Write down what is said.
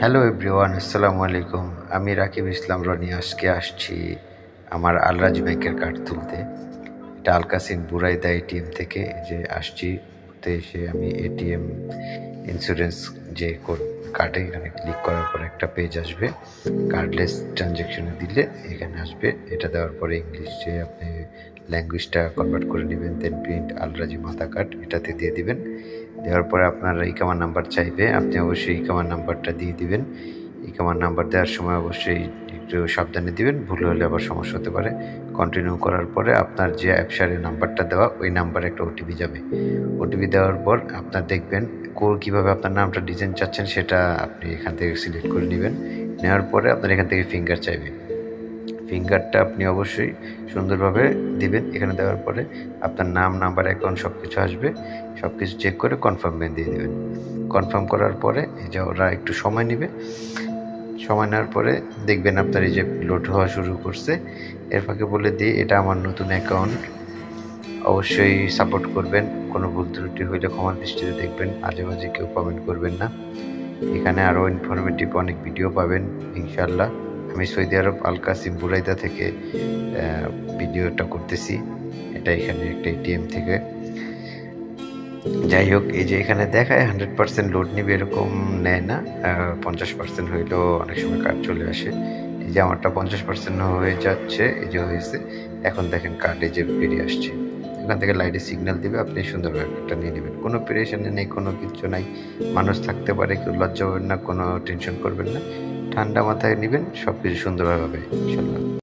Hello everyone, আসসালামু আলাইকুম। আমি রাকিব ইসলাম রনি আজকে আসছি আমার আলরাজ ব্যাংকের কার্ড তুলতে। এটা আলকাসিম বুরাইদা এটিএম থেকে যে আসছি। তো এসে আমি এটিএম ইন্স্যুরেন্স যে কার্ডে এখানে ক্লিক করার পর একটা পেজ আসবে, কার্ডলেস ট্রানজ্যাকশনে দিলে এখানে আসবে। এটা দেওয়ার পরে ইংলিশে আপনি ল্যাঙ্গুয়েজটা কনভার্ট করে নেবেন, দেন প্রিন্ট আলরাজি মাতা কার্ড এটাতে দিয়ে দিবেন। দেওয়ার পরে আপনার ইকামা নাম্বার চাইবে, আপনি অবশ্যই ইকামা নাম্বারটা দিয়ে দিবেন। ইকামা নাম্বার দেওয়ার সময় অবশ্যই একটু সাবধানে দিবেন, ভুল হলে আবার সমস্যা হতে পারে। কন্টিনিউ করার পরে আপনার যে অ্যাপসারের নাম্বারটা দেওয়া ওই নাম্বারে একটা ওটিপি যাবে। ওটিপি দেওয়ার পর আপনার দেখবেন কীভাবে আপনার নামটা ডিজাইন চাচ্ছেন সেটা আপনি এখান থেকে সিলেক্ট করে নেবেন। নেওয়ার পরে আপনার এখান থেকে ফিঙ্গার চাইবে। ফিঙ্গারটা আপনি অবশ্যই সুন্দরভাবে দিবেন। এখানে দেওয়ার পরে আপনার নাম, নাম্বার, অ্যাকাউন্ট সব কিছু আসবে। সব কিছু চেক করে কনফার্ম দিয়ে দেবেন। কনফার্ম করার পরে এই যে ওরা একটু সময় নেবে। সময় নেওয়ার পরে দেখবেন আপনার এই যে লোড হওয়া শুরু করছে। এর ফাঁকে বলে দিই, এটা আমার নতুন অ্যাকাউন্ট। অবশ্যই সাপোর্ট করবেন। কোনো ভুল ত্রুটি হইলে ক্ষমার দৃষ্টিতে দেখবেন। আজে বাজে কেউ কমেন্ট করবেন না। এখানে আরও ইনফরমেটিভ অনেক ভিডিও পাবেন ইনশাআল্লাহ। আমি সৌদি আরব আলকাসিম বুরাইদা থেকে ভিডিওটা করতেছি। এটা এখানে একটা এটিএম থেকে। যাই হোক, এই যে এখানে দেখায় 100% লোড নিবে এরকম নেয় না, 50% হইলেও অনেক সময় কার্ড চলে আসে। এই যে আমারটা 50% হয়ে যাচ্ছে, এই যে হয়েছে। এখন দেখেন কার্ডে যে বেরিয়ে আসছে। এখান থেকে লাইটে সিগন্যাল দিবে, আপনি সুন্দরভাবে কার্ডটা নিয়ে নেবেন। কোনো পেরেশানি নেই, কোনো কিচ্ছু নাই। মানুষ থাকতে পারে, কেউ লজ্জা হবেন না, কোনো টেনশন করবেন না। ঠান্ডা মাথায় নেবেন, সব কিছু সুন্দরভাবে হবে ইনশাল্লাহ।